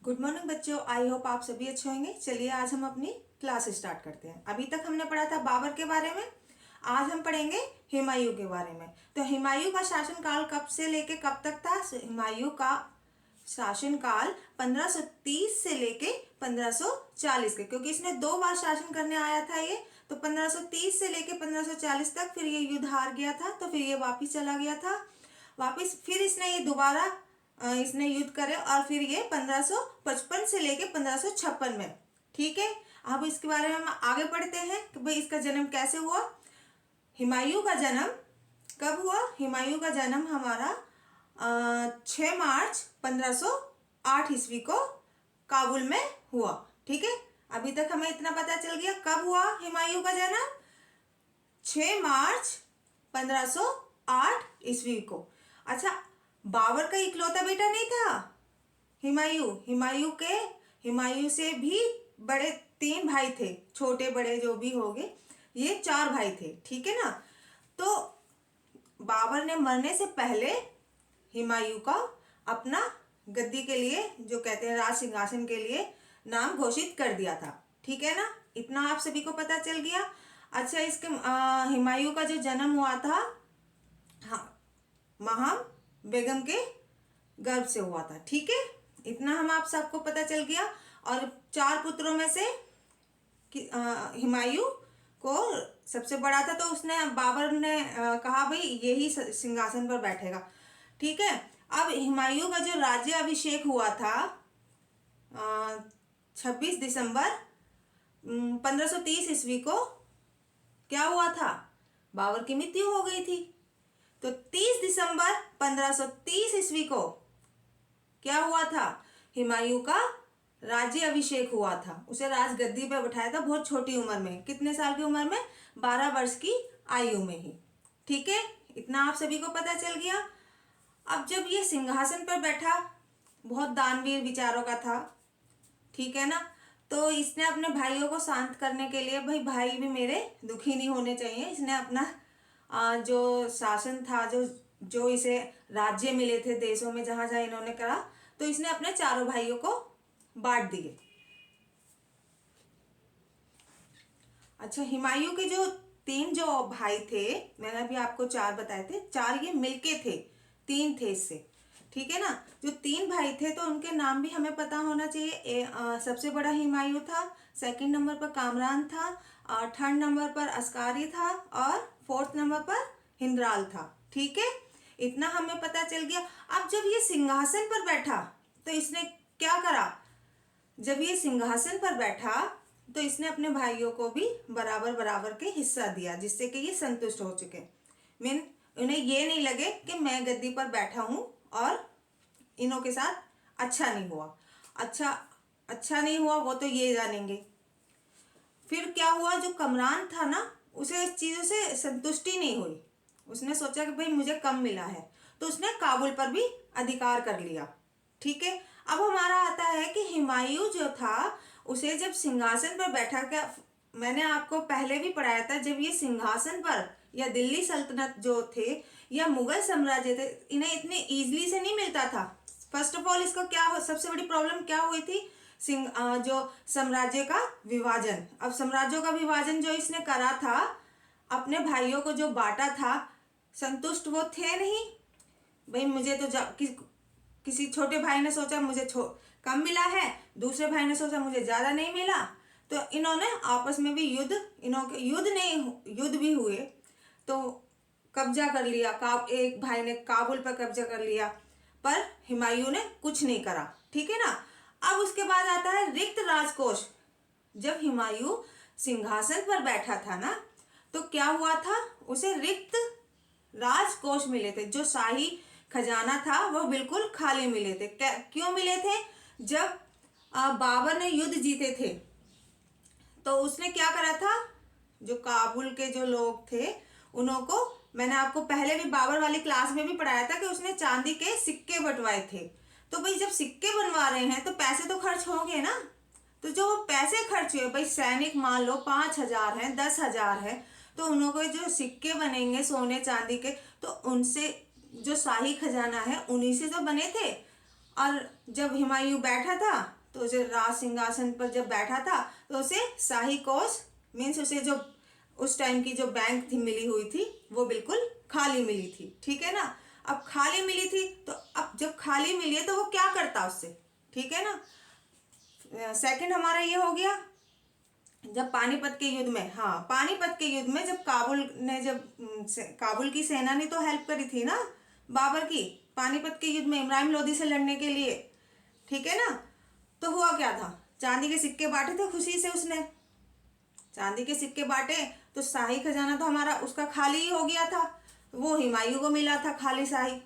Good morning बच्चों, I hope आप सभी अच्छे होंगे। चलिए आज हम अपनी क्लास स्टार्ट करते हैं। अभी तक हमने पढ़ा था बाबर के बारे में, आज हम पढ़ेंगे हुमायूं के बारे में। तो हुमायूं का शासनकाल कब से लेके कब तक था? हुमायूं का शासनकाल 1530 से लेके 1540 के, क्योंकि इसने 2 बार शासन करने आया था ये। तो 1530 से लेके 1540 तक, फिर ये युद्ध हार गया था तो फिर ये वापिस चला गया था। वापिस फिर इसने ये दोबारा इसने युद्ध करे और फिर ये 1555 से लेके 1556 में। ठीक है, अब इसके बारे में हम आगे पढ़ते हैं कि भाई इसका जन्म कैसे हुआ। हुमायूं का जन्म कब हुआ? हुमायूं का जन्म हमारा 6 मार्च 1508 ईस्वी को काबुल में हुआ। ठीक है, अभी तक हमें इतना पता चल गया कब हुआ हुमायूं का जन्म। 6 मार्च 1508 ईस्वी को। अच्छा, बाबर का इकलौता बेटा नहीं था हुमायूं। हुमायूं से भी बड़े 3 भाई थे, छोटे बड़े जो भी होंगे, ये 4 भाई थे। ठीक है ना। तो बाबर ने मरने से पहले हुमायूं का अपना गद्दी के लिए, जो कहते हैं राज सिंहासन के लिए, नाम घोषित कर दिया था। ठीक है ना, इतना आप सभी को पता चल गया। अच्छा, इसके हुमायूं का जो जन्म हुआ था, हाँ, महम बेगम के गर्भ से हुआ था। ठीक है, इतना हम आप सबको पता चल गया। और 4 पुत्रों में से हुमायूं को सबसे बड़ा था, तो उसने बाबर ने कहा भाई यही सिंहासन पर बैठेगा। ठीक है, अब हुमायूं का जो राज्य अभिषेक हुआ था 26 दिसंबर 1530 ईस्वी को, क्या हुआ था? बाबर की मृत्यु हो गई थी। तो 30 दिसंबर 1530 ईस्वी को क्या हुआ था? हुमायूं का राज्य अभिषेक हुआ था। उसे राजगद्दी पर बैठाया था बहुत छोटी उम्र में। कितने साल की उम्र में? 12 वर्ष की आयु में ही। ठीक है, इतना आप सभी को पता चल गया। अब जब ये सिंहासन पर बैठा, बहुत दानवीर विचारों का था। ठीक है ना। तो इसने अपने भाइयों को शांत करने के लिए, भाई भाई भी मेरे दुखी नहीं होने चाहिए, इसने अपना जो शासन था, जो इसे राज्य मिले थे देशों में जहां जहां इन्होंने करा, तो इसने अपने चारों भाइयों को बांट दिए। अच्छा, हुमायूं के जो 3 जो भाई थे, मैंने अभी आपको 4 बताए थे, 4 ये मिलके थे, 3 थे इससे। ठीक है ना। जो 3 भाई थे तो उनके नाम भी हमें पता होना चाहिए। सबसे बड़ा हुमायूं था, सेकंड नंबर पर कामरान था, और 3rd नंबर पर अस्कारी था, और 4th नंबर पर हिंदराल था। ठीक है, इतना हमें पता चल गया। अब जब ये सिंहासन पर बैठा तो इसने क्या करा? जब ये सिंहासन पर बैठा तो इसने अपने भाइयों को भी बराबर बराबर के हिस्सा दिया, जिससे कि ये संतुष्ट हो चुके। उन्हें ये नहीं लगे कि मैं गद्दी पर बैठा हूं और इनों के साथ अच्छा नहीं हुआ। अच्छा नहीं हुआ वो तो ये जानेंगे। फिर क्या हुआ, जो कमरान था ना, उसे इस चीज़ों से संतुष्टि नहीं हुई। उसने सोचा कि भाई मुझे कम मिला है, तो उसने काबुल पर भी अधिकार कर लिया। ठीक है, अब हमारा आता है कि हुमायूं जो था, उसे जब सिंहासन पर बैठा, क्या मैंने आपको पहले भी पढ़ाया था, जब ये सिंहासन पर या दिल्ली सल्तनत जो थे या मुगल साम्राज्य थे, इन्हें इतने ईजिली से नहीं मिलता था। फर्स्ट ऑफ ऑल इसको सबसे बड़ी प्रॉब्लम क्या हुई थी? जो साम्राज्य का विभाजन। अब साम्राज्यों का विभाजन जो इसने करा था, अपने भाइयों को जो बांटा था, संतुष्ट वो थे नहीं। भाई मुझे तो किसी छोटे भाई ने सोचा मुझे कम मिला है, दूसरे भाई ने सोचा मुझे ज्यादा नहीं मिला, तो इन्होंने आपस में भी युद्ध भी हुए, तो कब्जा कर लिया। एक भाई ने काबुल पर कब्जा कर लिया, पर हुमायूं ने कुछ नहीं करा। ठीक है ना। अब उसके बाद आता है रिक्त राजकोष। जब हुमायूं सिंहासन पर बैठा था ना, तो क्या हुआ था? उसे रिक्त राजकोष मिले थे। जो शाही खजाना था वो बिल्कुल खाली मिले थे। क्यों मिले थे? जब बाबर ने युद्ध जीते थे तो उसने क्या करा था, जो काबुल के जो लोग थे उन्हों को, मैंने आपको पहले भी बाबर वाली क्लास में भी पढ़ाया था कि उसने चांदी के सिक्के बंटवाए थे। तो भाई जब सिक्के बनवा रहे हैं तो पैसे तो खर्च होंगे ना। तो जो पैसे खर्च हुए, भाई सैनिक मान लो 5,000 है, 10,000 है, तो उन्हों को जो सिक्के बनेंगे सोने चांदी के, तो उनसे जो शाही खजाना है उन्हीं से तो बने थे। और जब हुमायूं बैठा था तो उसे राज सिंहासन पर जब बैठा था तो उसे शाही कोष मीन्स उसे जो उस टाइम की जो बैंक थी मिली हुई थी वो बिल्कुल खाली मिली थी, ठीक है ना। अब खाली मिली थी तो अब जब खाली मिली है तो वो क्या करता उससे, ठीक है ना। सेकंड हमारा ये हो गया जब पानीपत के युद्ध में, हाँ पानीपत के युद्ध में जब काबुल की सेना ने तो हेल्प करी थी ना बाबर की, पानीपत के युद्ध में इब्राहिम लोदी से लड़ने के लिए, ठीक है ना। तो हुआ क्या था, चांदी के सिक्के बांटे थे खुशी से उसने, चांदी के सिक्के बांटे तो शाही खजाना तो हमारा उसका खाली ही हो गया था, वो हुमायूं को मिला था खाली शाही,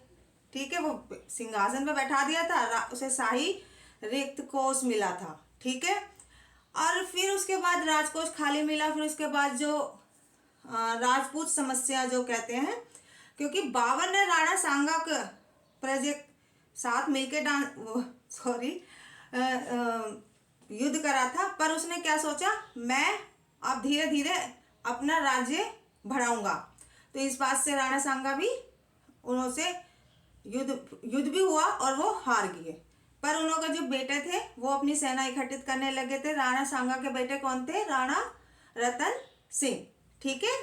ठीक है। वो सिंहासन पे बैठा दिया था, उसे शाही रिक्त कोष मिला था, ठीक है। और फिर उसके बाद राजकोष खाली मिला। फिर उसके बाद जो राजपूत समस्या जो कहते हैं, क्योंकि बाबर ने राणा सांगा के प्रोजेक्ट साथ मिलके युद्ध करा था, पर उसने क्या सोचा, मैं अब धीरे धीरे अपना राज्य बढ़ाऊंगा। तो इस बात से राणा सांगा भी उनसे युद्ध भी हुआ और वो हार गए। पर उनका जो बेटे थे वो अपनी सेना इकट्ठित करने लगे थे। राणा सांगा के बेटे कौन थे, राणा रतन सिंह, ठीक है।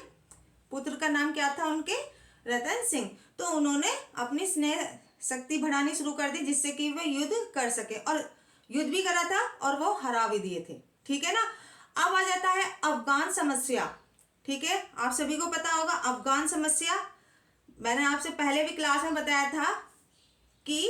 पुत्र का नाम क्या था उनके, रतन सिंह। तो उन्होंने अपनी स्नेह शक्ति बढ़ानी शुरू कर दी जिससे कि वे युद्ध कर सके, और युद्ध भी करा था और वो हरा भी दिए थे, ठीक है ना। अब आ जाता है अफगान समस्या, ठीक है। आप सभी को पता होगा अफगान समस्या, मैंने आपसे पहले भी क्लास में बताया था कि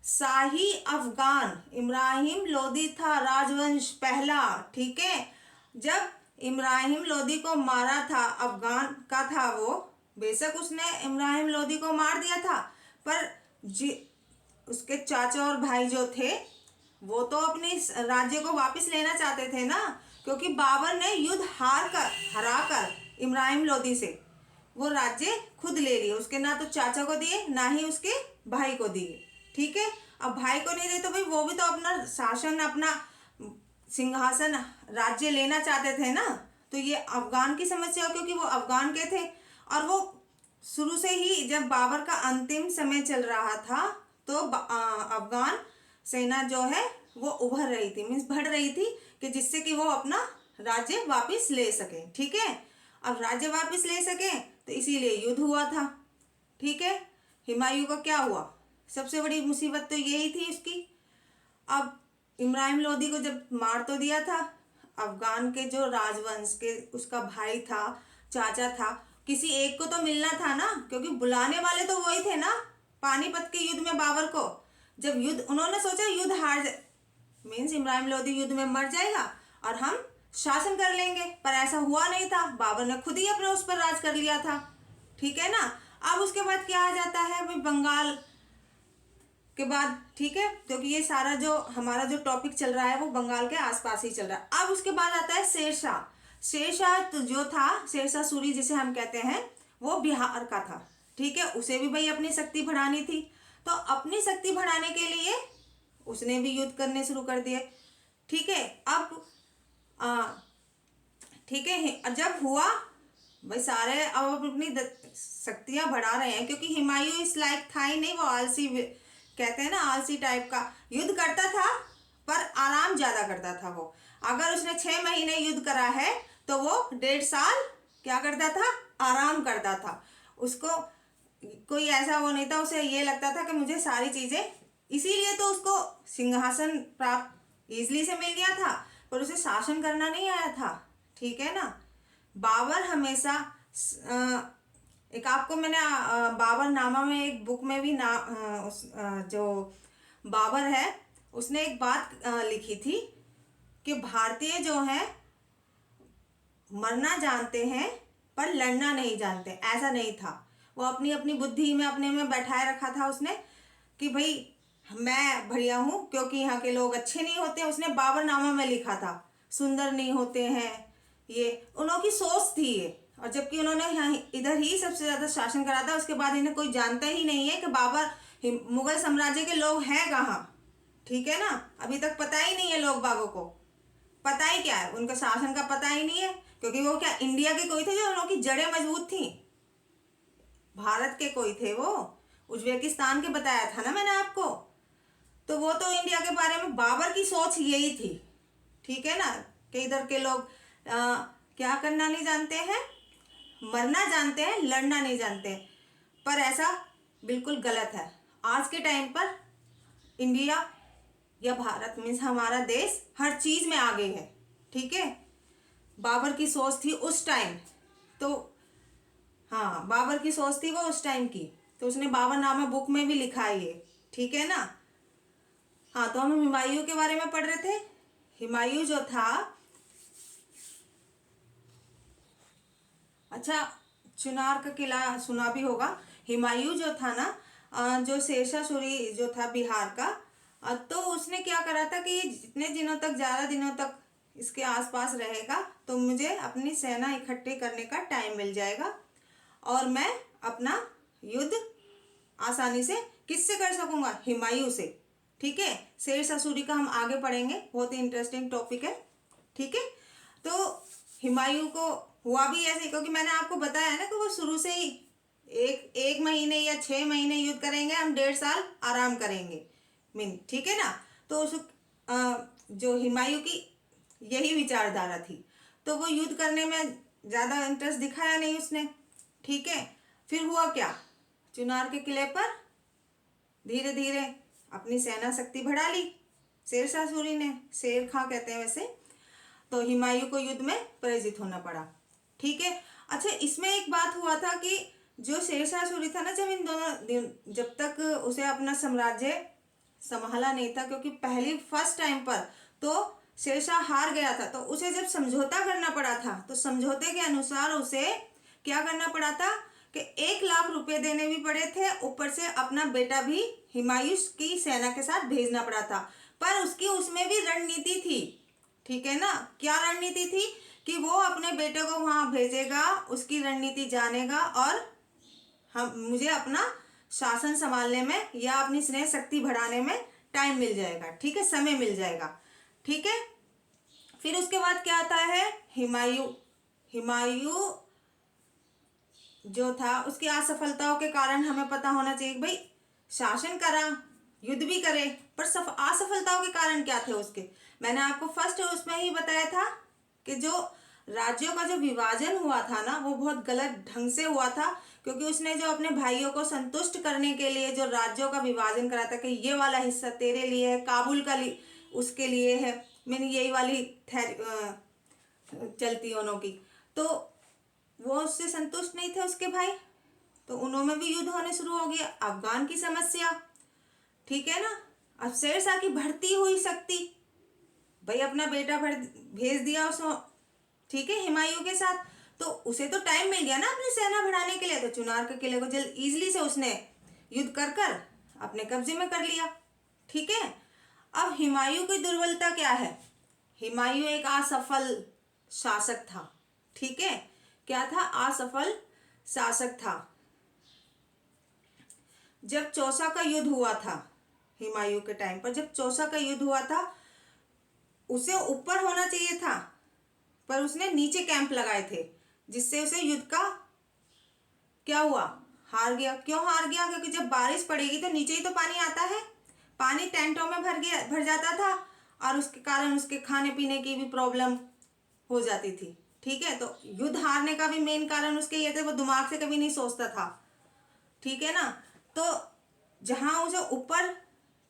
शाही अफगान इब्राहिम लोदी था राजवंश पहला, ठीक है। जब इब्राहिम लोदी को मारा था, अफगान का था वो, बेशक उसने इब्राहिम लोदी को मार दिया था, पर उसके चाचा और भाई जो थे वो तो अपने राज्य को वापस लेना चाहते थे ना, क्योंकि बाबर ने युद्ध हरा कर इब्राहिम लोदी से वो राज्य खुद ले लिए, उसके ना तो चाचा को दिए ना ही उसके भाई को दिए, ठीक है। अब भाई को नहीं दिए तो भाई वो भी तो अपना शासन, अपना सिंहासन, राज्य लेना चाहते थे ना। तो ये अफगान की समस्या, क्योंकि वो अफगान के थे और वो शुरू से ही जब बाबर का अंतिम समय चल रहा था तो अफगान सेना जो है वो उभर रही थी, मीन्स बढ़ रही थी, कि जिससे कि वो अपना राज्य वापस ले सके, ठीक है। अब राज्य वापस ले सके तो इसीलिए युद्ध हुआ था, ठीक है। हुमायूं का क्या हुआ, सबसे बड़ी मुसीबत तो यही थी उसकी। अब इब्राहिम लोदी को जब मार तो दिया था, अफगान के जो राजवंश के उसका भाई था, चाचा था, किसी एक को तो मिलना था ना, क्योंकि बुलाने वाले तो वही थे ना पानीपत के युद्ध में बाबर को। जब युद्ध, उन्होंने सोचा युद्ध हार मीन्स इब्राहिम लोदी युद्ध में मर जाएगा और हम शासन कर लेंगे, पर ऐसा हुआ नहीं था, बाबर ने खुद ही अपने उस पर राज कर लिया था, ठीक है ना। अब उसके बाद क्या आ जाता है भाई, बंगाल के बाद, ठीक है, क्योंकि ये सारा जो हमारा जो टॉपिक चल रहा है वो बंगाल के आसपास ही चल रहा है। अब उसके बाद आता है शेरशाह। शेरशाह तो जो था, शेरशाह सूरी जिसे हम कहते हैं, वो बिहार का था, ठीक है। उसे भी भाई अपनी शक्ति बढ़ानी थी, तो अपनी शक्ति बढ़ाने के लिए उसने भी युद्ध करने शुरू कर दिए, ठीक है। अब ठीक है, जब हुआ भाई सारे अब अपनी शक्तियां बढ़ा रहे हैं, क्योंकि हुमायूं इस लायक था ही नहीं, वो आलसी, कहते हैं ना आलसी टाइप का, युद्ध करता था पर आराम ज्यादा करता था वो। अगर उसने 6 महीने युद्ध करा है तो वो 1.5 साल क्या करता था, आराम करता था। उसको कोई ऐसा वो नहीं था, उसे ये लगता था कि मुझे सारी चीजें, इसीलिए तो उसको सिंहासन प्राप्त इजली से मिल गया था, पर उसे शासन करना नहीं आया था, ठीक है ना। बाबर हमेशा एक आपको मैंने बाबर नामा में एक बुक में भी जो बाबर है उसने एक बात लिखी थी कि भारतीय जो है मरना जानते हैं पर लड़ना नहीं जानते। ऐसा नहीं था, वो अपनी अपनी बुद्धि में अपने में बैठाए रखा था उसने कि भाई मैं बढ़िया हूँ, क्योंकि यहाँ के लोग अच्छे नहीं होते। उसने बाबरनामा में लिखा था सुंदर नहीं होते हैं, ये उन्होंने की सोच थी ये। और जबकि उन्होंने यहाँ इधर ही सबसे ज्यादा शासन करा था, उसके बाद इन्हें कोई जानता ही नहीं है कि बाबर मुगल साम्राज्य के लोग हैं कहाँ, ठीक है ना। अभी तक पता ही नहीं है, लोग बागों को पता ही क्या है, उनका शासन का पता ही नहीं है, क्योंकि वो क्या इंडिया के कोई थे जो उनकी जड़ें मजबूत थी, भारत के कोई थे वो, उज्बेकिस्तान के बताया था ना मैंने आपको। तो वो तो इंडिया के बारे में बाबर की सोच यही थी, ठीक है ना, कि इधर के लोग क्या करना नहीं जानते हैं, मरना जानते हैं, लड़ना नहीं जानते हैं। पर ऐसा बिल्कुल गलत है। आज के टाइम पर इंडिया या भारत मीन्स हमारा देश हर चीज में आगे है, ठीक है। बाबर की सोच थी उस टाइम, तो हाँ बाबर की सोच थी वो उस टाइम की, तो उसने बाबरनामा बुक में भी लिखा है ये, ठीक है ना। हाँ तो हम हुमायूं के बारे में पढ़ रहे थे। हुमायूं जो था, अच्छा चुनार का किला सुना भी होगा। हुमायूं जो था ना, जो शेरशाह सूरी जो था बिहार का, तो उसने क्या करा था कि जितने दिनों तक, 11 दिनों तक इसके आसपास रहेगा तो मुझे अपनी सेना इकट्ठे करने का टाइम मिल जाएगा और मैं अपना युद्ध आसानी से किससे कर सकूंगा, हुमायूं से, ठीक है। शेरशाह सूरी का हम आगे पढ़ेंगे, बहुत ही इंटरेस्टिंग टॉपिक है, ठीक है। तो हुमायूं को हुआ भी ऐसे, क्योंकि मैंने आपको बताया है ना कि वो शुरू से ही एक महीने या 6 महीने युद्ध करेंगे, हम 1.5 साल आराम करेंगे मीन, ठीक है ना। तो उस जो हुमायूं की यही विचारधारा थी, तो वो युद्ध करने में ज़्यादा इंटरेस्ट दिखाया नहीं उसने, ठीक है। फिर हुआ क्या, चुनार के किले पर धीरे धीरे अपनी सेना शक्ति बढ़ा ली शेरशाह सूरी ने, शेर खां कहते हैं वैसे। तो हुमायूं को युद्ध में पराजित होना पड़ा, ठीक है। अच्छा इसमें एक बात हुआ था कि जो शेरशाह सूरी था ना, जब इन दोनों जब तक उसे अपना साम्राज्य संभाला नहीं था, क्योंकि पहली फर्स्ट टाइम पर तो शेरशाह हार गया था, तो उसे जब समझौता करना पड़ा था, तो समझौते के अनुसार उसे क्या करना पड़ा था कि 1 लाख रुपए देने भी पड़े थे, ऊपर से अपना बेटा भी हुमायूं की सेना के साथ भेजना पड़ा था। पर उसकी उसमें भी रणनीति थी, ठीक है ना। क्या रणनीति थी कि वो अपने बेटे को वहां भेजेगा, उसकी रणनीति जानेगा और हम मुझे अपना शासन संभालने में या अपनी स्नेह शक्ति बढ़ाने में टाइम मिल जाएगा, ठीक है, समय मिल जाएगा, ठीक है। फिर उसके बाद क्या आता है, हुमायूं हुमायूं जो था उसकी असफलताओं के कारण हमें पता होना चाहिए भाई, शासन करा, युद्ध भी करे, पर असफलताओं के कारण क्या थे उसके। मैंने आपको फर्स्ट उसमें ही बताया था कि जो राज्यों का जो विभाजन हुआ था ना, वो बहुत गलत ढंग से हुआ था, क्योंकि उसने जो अपने भाइयों को संतुष्ट करने के लिए जो राज्यों का विभाजन करा था कि ये वाला हिस्सा तेरे लिए है, काबुल का उसके लिए है, मैंने यही वाली चलती उन्हों की, तो वो उससे संतुष्ट नहीं थे उसके भाई, तो उन्होंने भी युद्ध होने शुरू हो गया। अफगान की समस्या, ठीक है ना। अब शेरशाह की बढ़ती हुई शक्ति, भाई अपना बेटा भेज दिया उसको, ठीक है, हुमायूं के साथ, तो उसे तो टाइम मिल गया ना अपनी सेना बढ़ाने के लिए, तो चुनार के किले को जल्द इजीली से उसने युद्ध कर कर अपने कब्जे में कर लिया, ठीक है। अब हुमायूं की दुर्बलता क्या है, हुमायूं एक असफल शासक था, ठीक है। क्या था, असफल शासक था। जब चौसा का युद्ध हुआ था, हुमायूं के टाइम पर जब चौसा का युद्ध हुआ था, उसे ऊपर होना चाहिए था, पर उसने नीचे कैंप लगाए थे, जिससे उसे युद्ध का क्या हुआ, हार गया। क्यों हार गया, क्योंकि जब बारिश पड़ेगी तो नीचे ही तो पानी आता है, पानी टेंटों में भर जाता था, और उसके कारण उसके खाने पीने की भी प्रॉब्लम हो जाती थी, ठीक है। तो युद्ध हारने का भी मेन कारण उसके ये थे, वो दिमाग से कभी नहीं सोचता था, ठीक है ना। तो जहां उसे ऊपर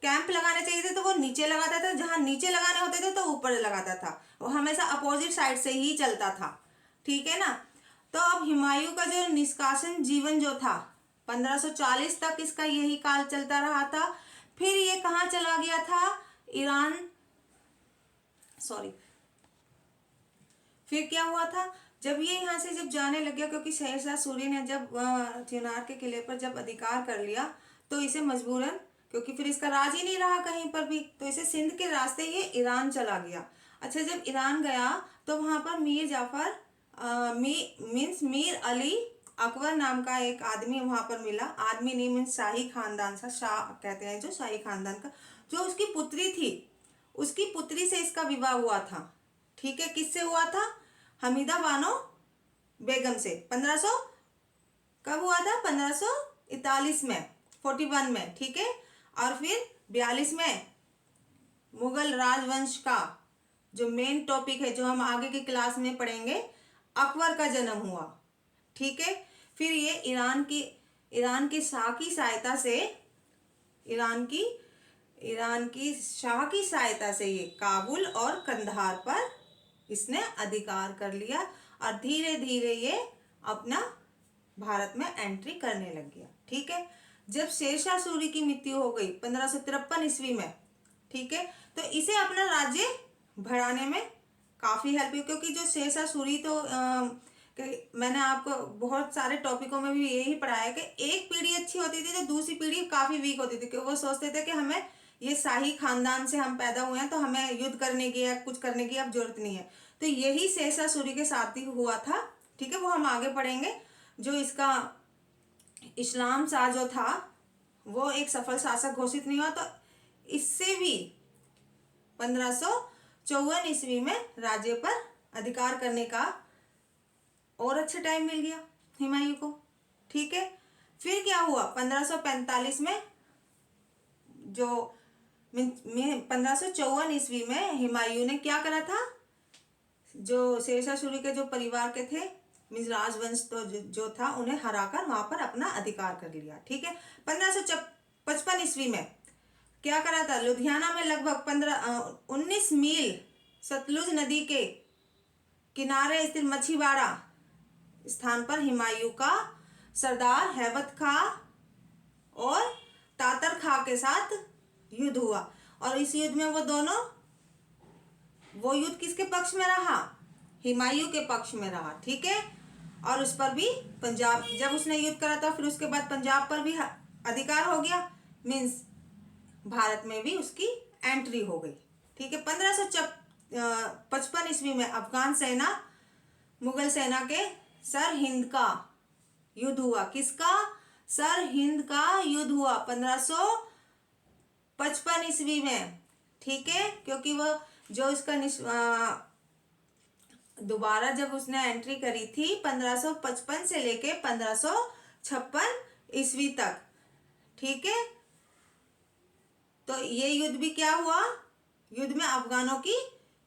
कैंप लगाने चाहिए थे तो वो नीचे लगाता था, जहां नीचे लगाने होते थे तो ऊपर लगाता था, वो हमेशा अपोजिट साइड से ही चलता था, ठीक है ना। तो अब हुमायूं का जो निष्कासन जीवन जो था, 1540 तक इसका यही काल चलता रहा था। फिर ये कहाँ चला गया था, ईरान, सॉरी, फिर क्या हुआ था, जब ये यहाँ से जब जाने लग गया, क्योंकि शेरशाह सूरी ने जब चिनार के किले पर जब अधिकार कर लिया, तो इसे मजबूरन, क्योंकि फिर इसका राज ही नहीं रहा कहीं पर भी, तो इसे सिंध के रास्ते ये ईरान चला गया। अच्छा जब ईरान गया तो वहाँ पर मीर जाफर मीन्स मीर अली अकबर नाम का एक आदमी वहाँ पर मिला, आदमी नहीं मीन्स शाही खानदान सा, शाह कहते हैं जो शाही खानदान का, जो उसकी पुत्री थी, उसकी पुत्री से इसका विवाह हुआ था, ठीक है। किससे हुआ था, हमीदा बानो बेगम से। 1500 कब हुआ था, 1541 में, 41 में, ठीक है। और फिर 42 में मुगल राजवंश का जो मेन टॉपिक है, जो हम आगे की क्लास में पढ़ेंगे, अकबर का जन्म हुआ। ठीक है। फिर ये ईरान की शाह की सहायता से ईरान की शाह की सहायता से ये काबुल और कंधार पर इसने अधिकार कर लिया और धीरे धीरे ये अपना भारत में एंट्री करने लग गया। ठीक है। जब शेरशाह सूरी की मृत्यु हो गई 1553 ईस्वी में, ठीक है, तो इसे अपना राज्य बढ़ाने में काफी हेल्प हुई, क्योंकि जो शेरशाह सूरी तो मैंने आपको बहुत सारे टॉपिकों में भी यही पढ़ाया कि एक पीढ़ी अच्छी होती थी तो दूसरी पीढ़ी काफी वीक होती थी, क्योंकि वो सोचते थे कि हमें ये शाही खानदान से हम पैदा हुए हैं तो हमें युद्ध करने की या कुछ करने की अब जरूरत नहीं है। तो यही शेरशाह सूरी के साथ ही हुआ था। ठीक है, वो हम आगे पढ़ेंगे। जो इसका इस्लाम शाह जो था वो एक सफल शासक घोषित नहीं हुआ, तो इससे भी 1554 ईस्वी में राज्य पर अधिकार करने का और अच्छा टाइम मिल गया हुमायूं को। ठीक है। फिर क्या हुआ 1545 में, जो 1554 ईस्वी में हुमायूं ने क्या करा था, जो शेरशाह सूरी के जो परिवार के थे मीन्स राजवंश तो जो था उन्हें हराकर वहां पर अपना अधिकार कर लिया। ठीक है। 1555 ईस्वी में क्या करा था, लुधियाना में लगभग 19 मील सतलुज नदी के किनारे स्थित मछीवाड़ा स्थान पर हुमायूं का सरदार हैबत खां और तातर खां के साथ युद्ध हुआ। और इस युद्ध में वो युद्ध किसके पक्ष में रहा, हुमायूं के पक्ष में रहा। ठीक है। और उस पर भी पंजाब, जब उसने युद्ध करा था फिर उसके बाद पंजाब पर भी अधिकार हो गया, मीन्स भारत में भी उसकी एंट्री हो गई। ठीक है। 1555 ईस्वी में अफगान सेना मुगल सेना के सर हिंद का युद्ध हुआ। किसका, सर हिंद का युद्ध हुआ 1555 ईस्वी में। ठीक है। क्योंकि वो जो इसका दोबारा जब उसने एंट्री करी थी 1555 से लेके 1556 ईस्वी तक। ठीक है। तो ये युद्ध भी क्या हुआ, युद्ध में अफगानों की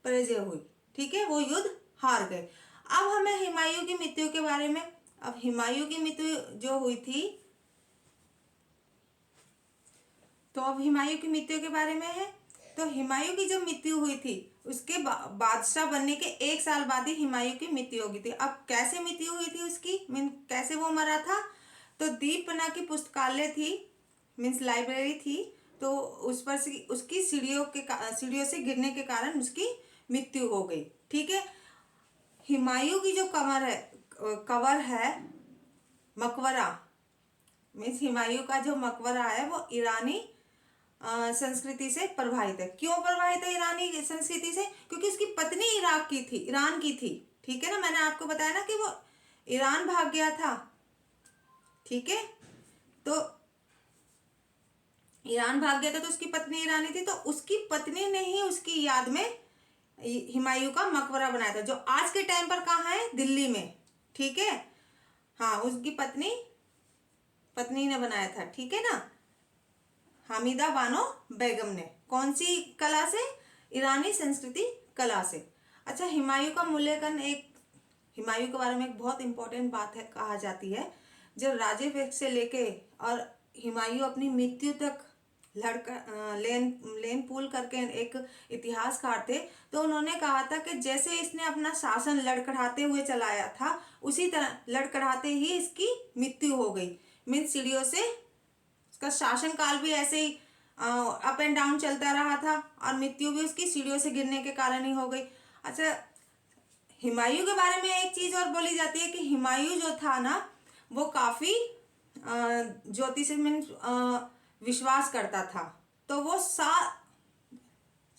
पराजय हुई। ठीक है, वो युद्ध हार गए। अब हमें हुमायूं की मृत्यु के बारे में, अब हुमायूं की मृत्यु जो हुई थी, तो अब हुमायूं की मृत्यु के बारे में है। तो हुमायूं की जब मृत्यु हुई थी उसके बादशाह बनने के 1 साल बाद ही हुमायूं की मृत्यु हो गई थी। अब कैसे मृत्यु हुई थी उसकी, मीन कैसे वो मरा था, तो दीपना की पुस्तकालय थी, मीन्स लाइब्रेरी थी, तो उस पर से उसकी सीढ़ियों से गिरने के कारण उसकी मृत्यु हो गई। ठीक है। हुमायूं की जो कवर है मकबरा, मीन्स हुमायूं का जो मकबरा है वो ईरानी संस्कृति से प्रभावित है। क्यों प्रभावित है ईरानी संस्कृति से, क्योंकि उसकी पत्नी ईरान की थी। ठीक है ना, मैंने आपको बताया ना कि वो ईरान भाग गया था। ठीक है। तो ईरान भाग गया था तो उसकी पत्नी ईरानी थी, तो उसकी पत्नी ने ही उसकी याद में हुमायूं का मकबरा बनाया था, जो आज के टाइम पर कहाँ है, दिल्ली में। ठीक है। हाँ, उसकी पत्नी ने बनाया था। ठीक है ना, हामिदा बानो बेगम ने। कौन सी कला से, ईरानी संस्कृति कला से। अच्छा, हुमायूं का मूल्यांकन, हुमायूं के बारे में एक बहुत इंपॉर्टेंट बात है, कहा जाती है जब राज्य से लेके और हुमायूं अपनी मृत्यु तक लेन पूल करके एक इतिहासकार थे, तो उन्होंने कहा था कि जैसे इसने अपना शासन लड़खड़ाते हुए चलाया था उसी तरह लड़खड़ाते ही इसकी मृत्यु हो गई। मीन्स सीढ़ियों से उसका शासन काल भी ऐसे ही अप एंड डाउन चलता रहा था और मृत्यु भी उसकी सीढ़ियों से गिरने के कारण ही हो गई। अच्छा, हुमायूं के बारे में एक चीज और बोली जाती है कि हुमायूं जो था ना वो काफी ज्योतिष में विश्वास करता था। तो वो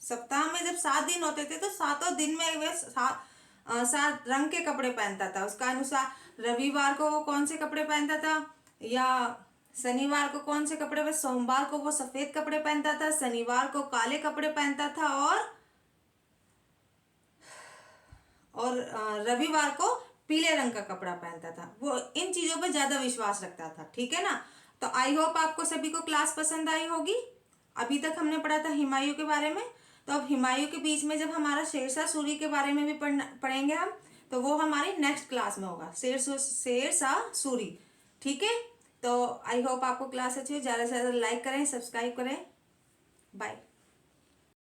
सप्ताह में जब 7 दिन होते थे तो 7 दिन में वह 7 रंग के कपड़े पहनता था। उसका अनुसार रविवार को वो कौन से कपड़े पहनता था, या शनिवार को कौन से कपड़े, सोमवार को वो सफेद कपड़े पहनता था, शनिवार को काले कपड़े पहनता था, और रविवार को पीले रंग का कपड़ा पहनता था। वो इन चीजों पर ज्यादा विश्वास रखता था। ठीक है ना। तो आई होप आपको सभी को क्लास पसंद आई होगी। अभी तक हमने पढ़ा था हुमायूं के बारे में, तो अब हुमायूं के बीच में जब हमारा शेरशाह सूरी के बारे में भी पढ़ेंगे हम, तो वो हमारी नेक्स्ट क्लास में होगा, शेरशाह सूरी। ठीक है, तो आई होप आपको क्लास अच्छी हो। ज़्यादा से ज़्यादा लाइक करें, सब्सक्राइब करें। बाय।